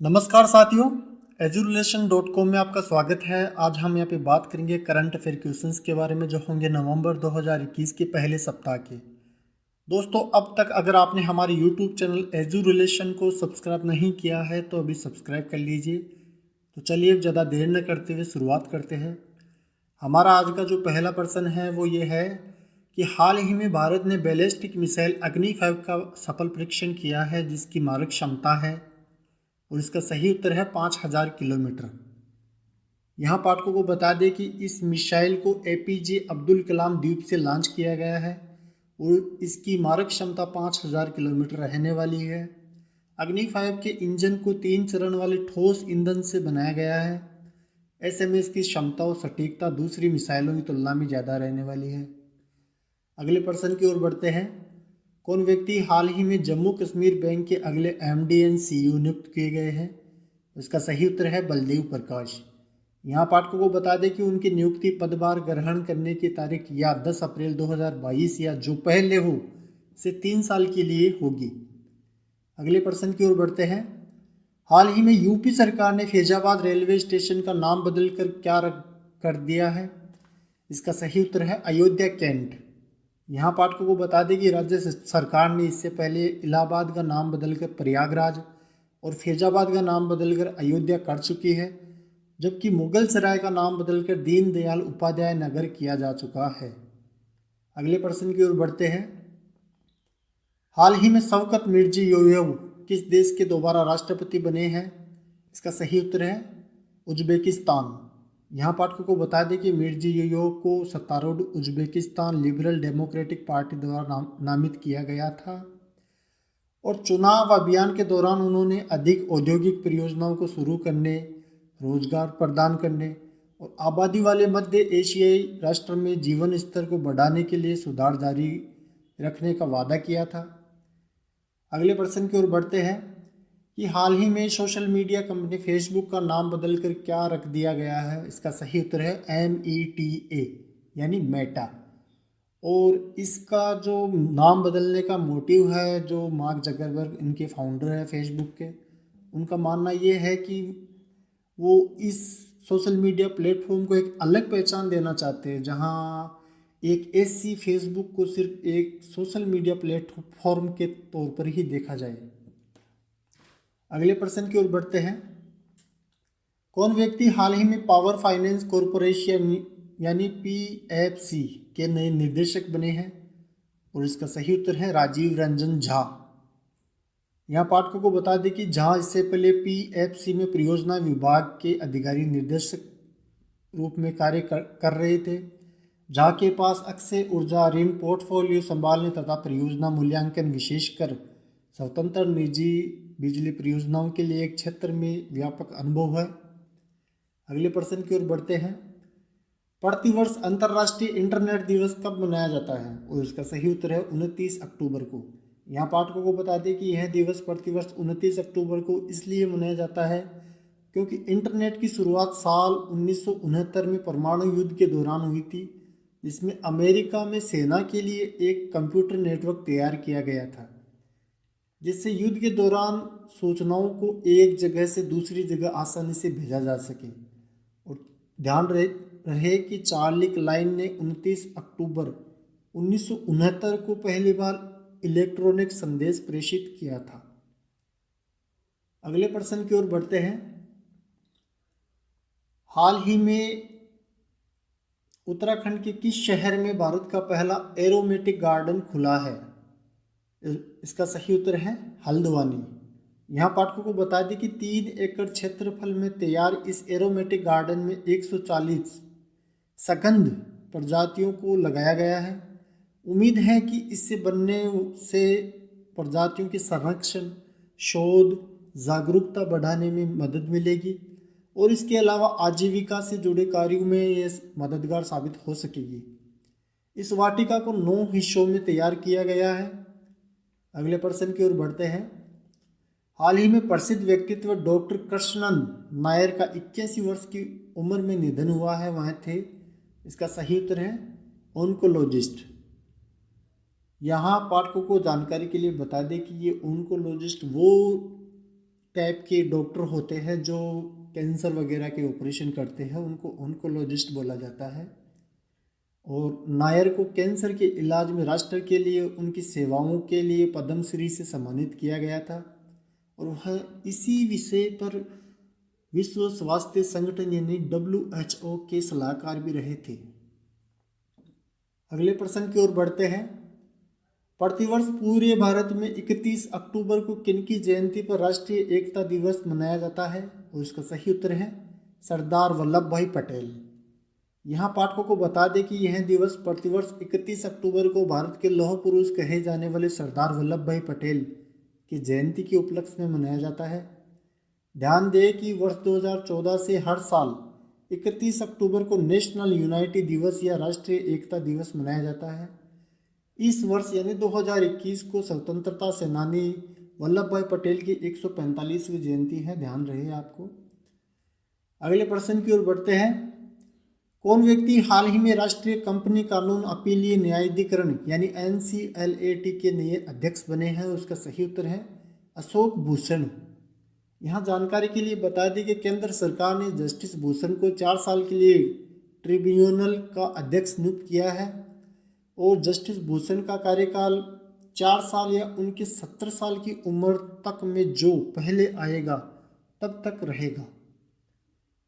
नमस्कार साथियों, education.com में आपका स्वागत है। आज हम यहाँ पे बात करेंगे करंट अफेयर क्वेश्चंस के बारे में जो होंगे नवंबर 2021 के पहले सप्ताह के। दोस्तों, अब तक अगर आपने हमारे YouTube चैनल एजू रिलेशन को सब्सक्राइब नहीं किया है तो अभी सब्सक्राइब कर लीजिए। तो चलिए अब ज़्यादा देर न करते हुए शुरुआत करते हैं। हमारा आज का जो पहला प्रश्न है वो ये है कि हाल ही में भारत ने बैलिस्टिक मिसाइल अग्नि 5 का सफल परीक्षण किया है जिसकी मारक क्षमता है, और इसका सही उत्तर है 5000 किलोमीटर। यहाँ पाठकों को बता दें कि इस मिसाइल को एपीजे अब्दुल कलाम द्वीप से लॉन्च किया गया है और इसकी मारक क्षमता 5000 किलोमीटर रहने वाली है। अग्नि 5 के इंजन को 3 चरण वाले ठोस ईंधन से बनाया गया है। ऐसे में इसकी क्षमता और सटीकता दूसरी मिसाइलों की तुलना में ज़्यादा रहने वाली है। अगले प्रश्न की ओर बढ़ते हैं। कौन व्यक्ति हाल ही में जम्मू कश्मीर बैंक के अगले एमडी एंड सीईओ नियुक्त किए गए हैं? इसका सही उत्तर है बलदेव प्रकाश। यहाँ पाठकों को बता दें कि उनकी नियुक्ति पदभार ग्रहण करने की तारीख या 10 अप्रैल 2022 या जो पहले हो से 3 साल के लिए होगी। अगले प्रश्न की ओर बढ़ते हैं। हाल ही में यूपी सरकार ने फैजाबाद रेलवे स्टेशन का नाम बदलकर क्या कर दिया है? इसका सही उत्तर है अयोध्या कैंट। यहाँ पाठकों को बता दें कि राज्य सरकार ने इससे पहले इलाहाबाद का नाम बदलकर प्रयागराज और फैजाबाद का नाम बदलकर अयोध्या कर चुकी है, जबकि मुगल सराय का नाम बदलकर दीनदयाल उपाध्याय नगर किया जा चुका है। अगले प्रश्न की ओर बढ़ते हैं। हाल ही में शौकत मिर्जियोयेव किस देश के दोबारा राष्ट्रपति बने हैं? इसका सही उत्तर है उज्बेकिस्तान। यहाँ पाठकों को बता दें कि मिर्जियोयेव को सत्तारूढ़ उज्बेकिस्तान लिबरल डेमोक्रेटिक पार्टी द्वारा नामित किया गया था और चुनाव अभियान के दौरान उन्होंने अधिक औद्योगिक परियोजनाओं को शुरू करने, रोजगार प्रदान करने और आबादी वाले मध्य एशियाई राष्ट्र में जीवन स्तर को बढ़ाने के लिए सुधार जारी रखने का वादा किया था। अगले प्रश्न की ओर बढ़ते हैं कि हाल ही में सोशल मीडिया कंपनी फेसबुक का नाम बदलकर क्या रख दिया गया है? इसका सही उत्तर है META यानी मेटा। और इसका जो नाम बदलने का मोटिव है, जो मार्क जकरबर्ग इनके फाउंडर है फेसबुक के, उनका मानना ये है कि वो इस सोशल मीडिया प्लेटफॉर्म को एक अलग पहचान देना चाहते हैं, जहाँ एक ऐसी फेसबुक को सिर्फ एक सोशल मीडिया प्लेटफॉर्म के तौर पर ही देखा जाए। अगले प्रश्न की ओर बढ़ते हैं। कौन व्यक्ति हाल ही में पावर फाइनेंस कॉरपोरेशन यानी PFC के नए निदेशक बने हैं? और इसका सही उत्तर है राजीव रंजन झा। यहाँ पाठकों को बता दें कि झा इससे पहले PFC में परियोजना विभाग के अधिकारी निर्देशक रूप में कार्य कर रहे थे। झा के पास अक्षय ऊर्जा ऋण पोर्टफोलियो संभालने तथा परियोजना मूल्यांकन विशेषकर स्वतंत्र निजी बिजली परियोजनाओं के लिए एक क्षेत्र में व्यापक अनुभव है। अगले प्रश्न की ओर बढ़ते हैं। प्रतिवर्ष अंतर्राष्ट्रीय इंटरनेट दिवस कब मनाया जाता है? और इसका सही उत्तर है 29 अक्टूबर को। यहाँ पाठकों को बता दें कि यह दिवस प्रतिवर्ष 29 अक्टूबर को इसलिए मनाया जाता है क्योंकि इंटरनेट की शुरुआत साल 1969 में परमाणु युद्ध के दौरान हुई थी, जिसमें अमेरिका में सेना के लिए एक कंप्यूटर नेटवर्क तैयार किया गया था, जिससे युद्ध के दौरान सूचनाओं को एक जगह से दूसरी जगह आसानी से भेजा जा सके। और ध्यान रहे कि चार्ल्स लाइन ने 29 अक्टूबर 1969 को पहली बार इलेक्ट्रॉनिक संदेश प्रेषित किया था। अगले प्रश्न की ओर बढ़ते हैं। हाल ही में उत्तराखंड के किस शहर में भारत का पहला एरोमेटिक गार्डन खुला है? इसका सही उत्तर है हल्द्वानी। यहाँ पाठकों को बता दें कि 3 एकड़ क्षेत्रफल में तैयार इस एरोमेटिक गार्डन में 140 सगंध प्रजातियों को लगाया गया है। उम्मीद है कि इससे बनने से प्रजातियों के संरक्षण, शोध, जागरूकता बढ़ाने में मदद मिलेगी और इसके अलावा आजीविका से जुड़े कार्यों में ये मददगार साबित हो सकेगी। इस वाटिका को 9 हिस्सों में तैयार किया गया है। अगले प्रश्न की ओर बढ़ते हैं। हाल ही में प्रसिद्ध व्यक्तित्व डॉक्टर कृष्णन नायर का 81 वर्ष की उम्र में निधन हुआ है, वह थे? इसका सही उत्तर है ऑन्कोलॉजिस्ट। यहाँ पाठकों को जानकारी के लिए बता दें कि ये ऑन्कोलॉजिस्ट वो टाइप के डॉक्टर होते हैं जो कैंसर वगैरह के ऑपरेशन करते हैं, उनको ऑन्कोलॉजिस्ट बोला जाता है। और नायर को कैंसर के इलाज में राष्ट्र के लिए उनकी सेवाओं के लिए पद्मश्री से सम्मानित किया गया था। और वह इसी विषय पर विश्व स्वास्थ्य संगठन यानी WHO के सलाहकार भी रहे थे। अगले प्रश्न की ओर बढ़ते हैं। प्रतिवर्ष पूरे भारत में 31 अक्टूबर को किनकी जयंती पर राष्ट्रीय एकता दिवस मनाया जाता है? और इसका सही उत्तर है सरदार वल्लभ भाई पटेल। यहाँ पाठकों को बता दें कि यह दिवस प्रतिवर्ष 31 अक्टूबर को भारत के लौह पुरुष कहे जाने वाले सरदार वल्लभ भाई पटेल की जयंती के उपलक्ष्य में मनाया जाता है। ध्यान दें कि वर्ष 2014 से हर साल 31 अक्टूबर को नेशनल यूनिटी दिवस या राष्ट्रीय एकता दिवस मनाया जाता है। इस वर्ष यानी 2021 को स्वतंत्रता सेनानी वल्लभ भाई पटेल की 145वीं जयंती है, ध्यान रहे आपको। अगले प्रश्न की ओर बढ़ते हैं। कौन व्यक्ति हाल ही में राष्ट्रीय कंपनी कानून अपीलीय न्यायाधिकरण यानी NCLAT के नए अध्यक्ष बने हैं? उसका सही उत्तर है अशोक भूषण। यहाँ जानकारी के लिए बता दें कि केंद्र सरकार ने जस्टिस भूषण को 4 साल के लिए ट्रिब्यूनल का अध्यक्ष नियुक्त किया है। और जस्टिस भूषण का कार्यकाल 4 साल या उनकी 70 साल की उम्र तक में जो पहले आएगा तब तक रहेगा।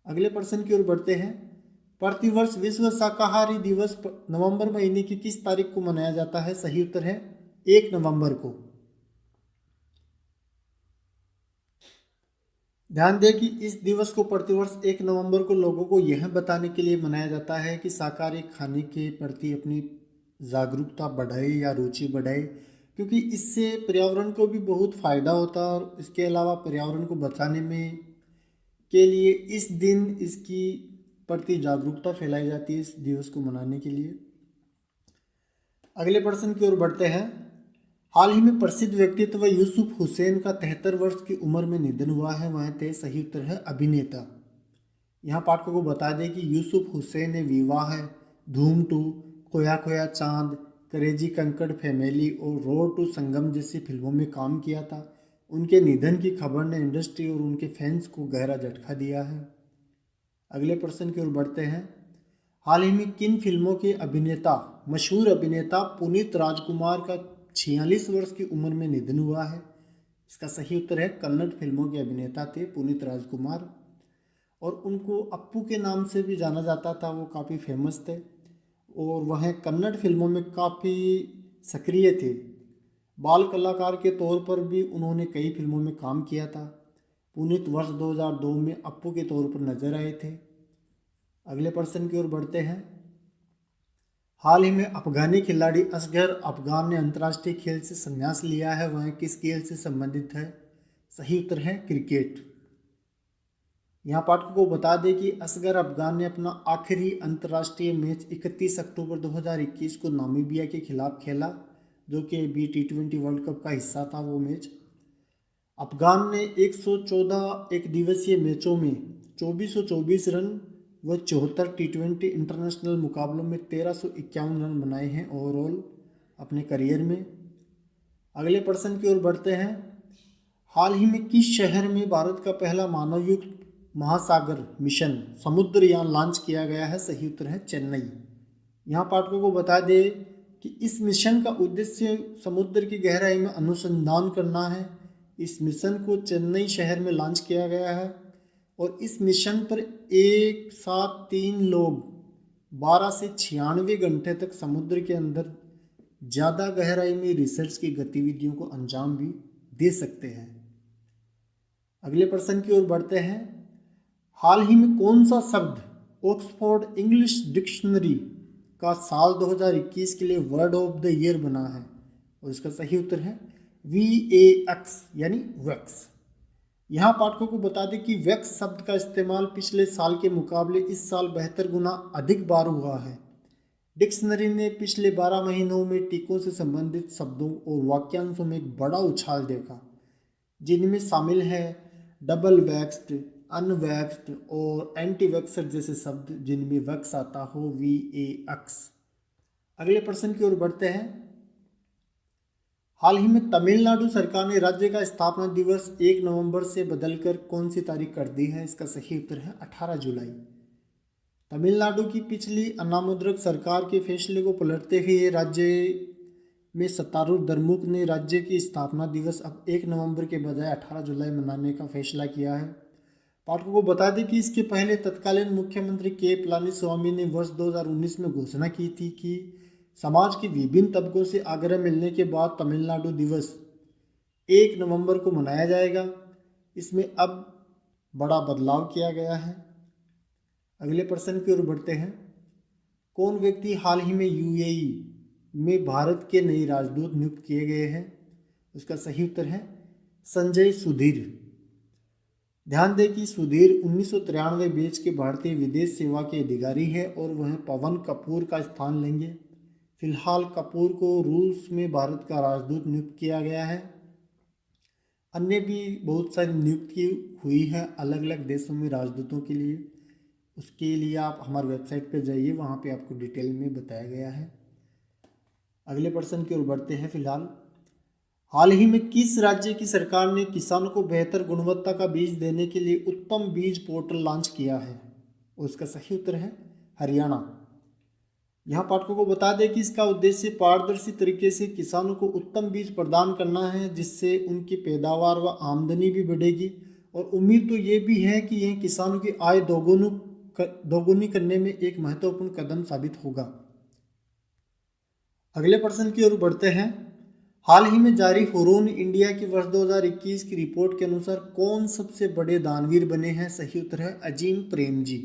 अगले प्रश्न की ओर बढ़ते हैं। प्रतिवर्ष विश्व शाकाहारी दिवस नवंबर महीने की किस तारीख को मनाया जाता है? सही उत्तर है 1 नवंबर को। ध्यान दें कि इस दिवस को प्रतिवर्ष 1 नवंबर को लोगों को यह बताने के लिए मनाया जाता है कि शाकाहारी खाने के प्रति अपनी जागरूकता बढ़ाए या रुचि बढ़ाए, क्योंकि इससे पर्यावरण को भी बहुत फ़ायदा होता है। और इसके अलावा पर्यावरण को बचाने में के लिए इस दिन इसकी प्रति जागरूकता फैलाई जाती है इस दिवस को मनाने के लिए। अगले प्रश्न की ओर बढ़ते हैं। हाल ही में प्रसिद्ध व्यक्तित्व यूसुफ हुसैन का 73 वर्ष की उम्र में निधन हुआ है, वह थे। सही उत्तर है अभिनेता। यहाँ पाठकों को बता दें कि यूसुफ हुसैन ने विवाह, धूम 2, खोया खोया चांद, करेजी कंकड़ फैमिली और रोड टू संगम जैसी फिल्मों में काम किया था। उनके निधन की खबर ने इंडस्ट्री और उनके फैंस को गहरा झटका दिया है। अगले प्रश्न की ओर बढ़ते हैं। हाल ही में किन फिल्मों के मशहूर अभिनेता पुनीत राजकुमार का 46 वर्ष की उम्र में निधन हुआ है? इसका सही उत्तर है कन्नड़ फिल्मों के अभिनेता थे पुनीत राजकुमार। और उनको अप्पू के नाम से भी जाना जाता था, वो काफ़ी फेमस थे और वह कन्नड़ फिल्मों में काफ़ी सक्रिय थे। बाल कलाकार के तौर पर भी उन्होंने कई फिल्मों में काम किया था। पुनीत वर्ष 2002 में अप्पू के तौर पर नजर आए थे। अगले प्रश्न की ओर बढ़ते हैं। हाल ही में अफगानी खिलाड़ी असगर अफगान ने अंतर्राष्ट्रीय खेल से संन्यास लिया है, वह किस खेल से संबंधित है? सही उत्तर है क्रिकेट। यहाँ पाठकों को बता दें कि असगर अफगान ने अपना आखिरी अंतर्राष्ट्रीय मैच 31 अक्टूबर 2021 को नामीबिया के खिलाफ खेला, जो कि अभी T20 वर्ल्ड कप का हिस्सा था वो मैच। अफगान ने 114 एक दिवसीय मैचों में 2424 रन व 74 T20 इंटरनेशनल मुकाबलों में 1351 रन बनाए हैं ओवरऑल अपने करियर में। अगले प्रश्न की ओर बढ़ते हैं। हाल ही में किस शहर में भारत का पहला मानवयुक्त महासागर मिशन समुद्रयान लॉन्च किया गया है? सही उत्तर है चेन्नई। यहाँ पाठकों को बता दें कि इस मिशन का उद्देश्य समुद्र की गहराई में अनुसंधान करना है। इस मिशन को चेन्नई शहर में लॉन्च किया गया है और इस मिशन पर एक साथ 3 लोग 12 से 96 घंटे तक समुद्र के अंदर ज़्यादा गहराई में रिसर्च की गतिविधियों को अंजाम भी दे सकते हैं। अगले प्रश्न की ओर बढ़ते हैं। हाल ही में कौन सा शब्द ऑक्सफोर्ड इंग्लिश डिक्शनरी का साल 2021 के लिए वर्ड ऑफ द ईयर बना है? और इसका सही उत्तर है VAX यानी वैक्स। यहाँ पाठकों को बता दें कि वैक्स शब्द का इस्तेमाल पिछले साल के मुकाबले इस साल 72 गुना अधिक बार हुआ है। डिक्शनरी ने पिछले 12 महीनों में टीकों से संबंधित शब्दों और वाक्यांशों में एक बड़ा उछाल देखा, जिनमें शामिल है डबल वैक्स्ड, अनवैक्स्ड और एंटी वैक्सर जैसे शब्द जिनमें वैक्स आता हो, VAX। अगले प्रश्न की ओर बढ़ते हैं। हाल ही में तमिलनाडु सरकार ने राज्य का स्थापना दिवस 1 नवंबर से बदलकर कौन सी तारीख कर दी है? इसका सही उत्तर है 18 जुलाई। तमिलनाडु की पिछली अनामुद्रक सरकार के फैसले को पलटते हुए राज्य में सत्तारूढ़ द्रमुक ने राज्य की स्थापना दिवस अब 1 नवंबर के बजाय 18 जुलाई मनाने का फैसला किया है। पाठकों को बता दें कि इसके पहले तत्कालीन मुख्यमंत्री के पलानीस्वामी ने वर्ष 2019 में घोषणा की थी कि समाज के विभिन्न तबकों से आग्रह मिलने के बाद तमिलनाडु दिवस 1 नवंबर को मनाया जाएगा। इसमें अब बड़ा बदलाव किया गया है। अगले प्रश्न की ओर बढ़ते हैं। कौन व्यक्ति हाल ही में यूएई में भारत के नए राजदूत नियुक्त किए गए हैं? उसका सही उत्तर है संजय सुधीर। ध्यान दें कि सुधीर 1993 बैच के भारतीय विदेश सेवा के अधिकारी है और वह पवन कपूर का स्थान लेंगे। फिलहाल कपूर को रूस में भारत का राजदूत नियुक्त किया गया है। अन्य भी बहुत सारी नियुक्ति हुई है अलग अलग देशों में राजदूतों के लिए। उसके लिए आप हमारे वेबसाइट पर जाइए, वहाँ पे आपको डिटेल में बताया गया है। अगले प्रश्न की ओर बढ़ते हैं। फिलहाल हाल ही में किस राज्य की सरकार ने किसानों को बेहतर गुणवत्ता का बीज देने के लिए उत्तम बीज पोर्टल लॉन्च किया है? उसका सही उत्तर है हरियाणा। यहाँ पाठकों को बता दें कि इसका उद्देश्य पारदर्शी तरीके से किसानों को उत्तम बीज प्रदान करना है, जिससे उनकी पैदावार व आमदनी भी बढ़ेगी। और उम्मीद तो ये भी है कि यह किसानों की आय दोगुनी करने में एक महत्वपूर्ण कदम साबित होगा। अगले प्रश्न की ओर बढ़ते हैं। हाल ही में जारी हुरून इंडिया की वर्ष 2021 की रिपोर्ट के अनुसार कौन सबसे बड़े दानवीर बने हैं? सही उत्तर है अजीम प्रेमजी।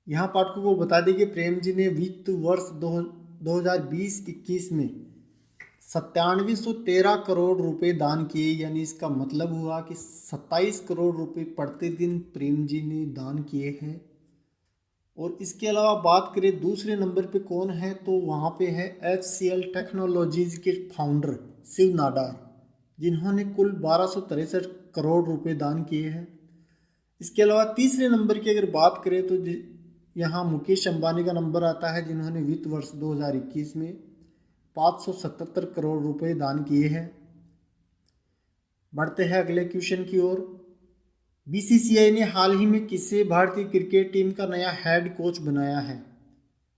यहाँ पाठकों को बता दें कि प्रेमजी ने वित्त वर्ष 2020-21 में 9713 करोड़ रुपए दान किए, यानी इसका मतलब हुआ कि 27 करोड़ रुपए प्रतिदिन प्रेमजी ने दान किए हैं। और इसके अलावा बात करें दूसरे नंबर पे कौन है, तो वहाँ पे है HCL टेक्नोलॉजीज के फाउंडर शिव नाडार, जिन्होंने कुल 1263 करोड़ रुपए दान किए हैं। इसके अलावा तीसरे नंबर की अगर बात करें तो यहाँ मुकेश अंबानी का नंबर आता है, जिन्होंने वित्त वर्ष 2021 में 577 करोड़ रुपए दान किए हैं। बढ़ते हैं अगले क्वेश्चन की ओर। बीसीसीआई ने हाल ही में किसे भारतीय क्रिकेट टीम का नया हेड कोच बनाया है?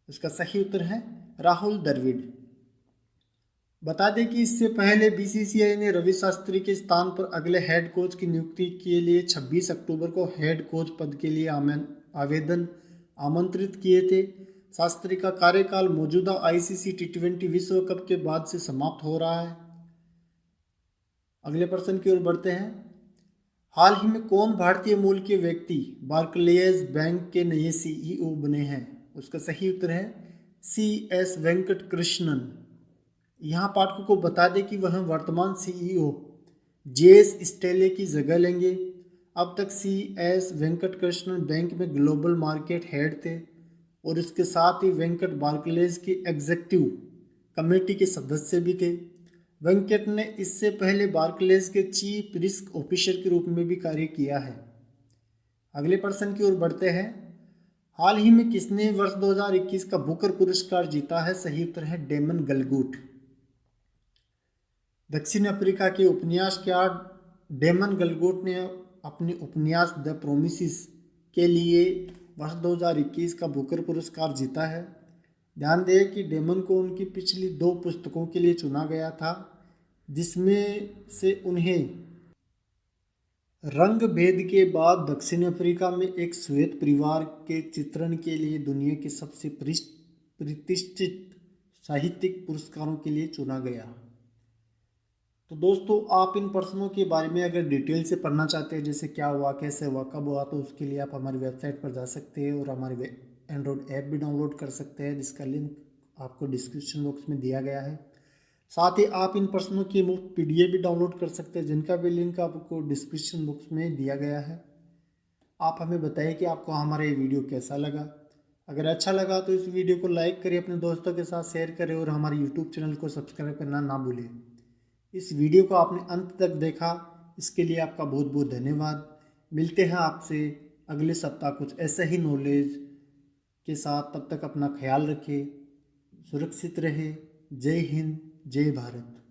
इसका सही उत्तर है राहुल द्रविड़। बता दें कि इससे पहले बीसीसीआई ने रवि शास्त्री के स्थान पर अगले हेड कोच की नियुक्ति के लिए 26 अक्टूबर को हेड कोच पद के लिए आवेदन आमंत्रित किए थे। शास्त्री का कार्यकाल मौजूदा आईसीसी T20 विश्व कप के बाद से समाप्त हो रहा है। अगले प्रश्न की ओर बढ़ते हैं। हाल ही में कौन भारतीय मूल के व्यक्ति बार्कलेज बैंक के नए सीईओ बने हैं? उसका सही उत्तर है CS वेंकट कृष्णन। यहाँ पाठकों को बता दें कि वह वर्तमान सीईओ जेस स्टेले की जगह लेंगे। अब तक CS वेंकट कृष्णन बैंक में ग्लोबल मार्केट हेड थे और इसके साथ ही वेंकट बार्कलेज की एग्जीक्यूटिव कमेटी के सदस्य भी थे। वेंकट ने इससे पहले बार्कलेज के चीफ रिस्क ऑफिसर के रूप में भी कार्य किया है। अगले प्रश्न की ओर बढ़ते हैं। हाल ही में किसने वर्ष 2021 का बुकर पुरस्कार जीता है? सही उत्तर है डेमन गलगुट। दक्षिण अफ्रीका के उपन्यासकार डेमन गलगुट ने अपने उपन्यास द प्रोमिसेस के लिए वर्ष 2021 का बुकर पुरस्कार जीता है। ध्यान दें कि डेमन को उनकी पिछली 2 पुस्तकों के लिए चुना गया था, जिसमें से उन्हें रंग भेद के बाद दक्षिण अफ्रीका में एक श्वेत परिवार के चित्रण के लिए दुनिया के सबसे प्रतिष्ठित साहित्यिक पुरस्कारों के लिए चुना गया। तो दोस्तों, आप इन प्रश्नों के बारे में अगर डिटेल से पढ़ना चाहते हैं, जैसे क्या हुआ, कैसे हुआ, कब हुआ, तो उसके लिए आप हमारी वेबसाइट पर जा सकते हैं और हमारी एंड्रॉयड ऐप भी डाउनलोड कर सकते हैं, जिसका लिंक आपको डिस्क्रिप्शन बॉक्स में दिया गया है। साथ ही आप इन प्रश्नों की मुफ्त PDF भी डाउनलोड कर सकते हैं, जिनका भी लिंक आपको डिस्क्रिप्शन बॉक्स में दिया गया है। आप हमें बताइए कि आपको हमारा ये वीडियो कैसा लगा। अगर अच्छा लगा तो इस वीडियो को लाइक करें, अपने दोस्तों के साथ शेयर करें और हमारे YouTube चैनल को सब्सक्राइब करना ना भूलें। इस वीडियो को आपने अंत तक देखा, इसके लिए आपका बहुत बहुत धन्यवाद। मिलते हैं आपसे अगले सप्ताह कुछ ऐसे ही नॉलेज के साथ। तब तक अपना ख्याल रखें, सुरक्षित रहें। जय हिंद, जय भारत।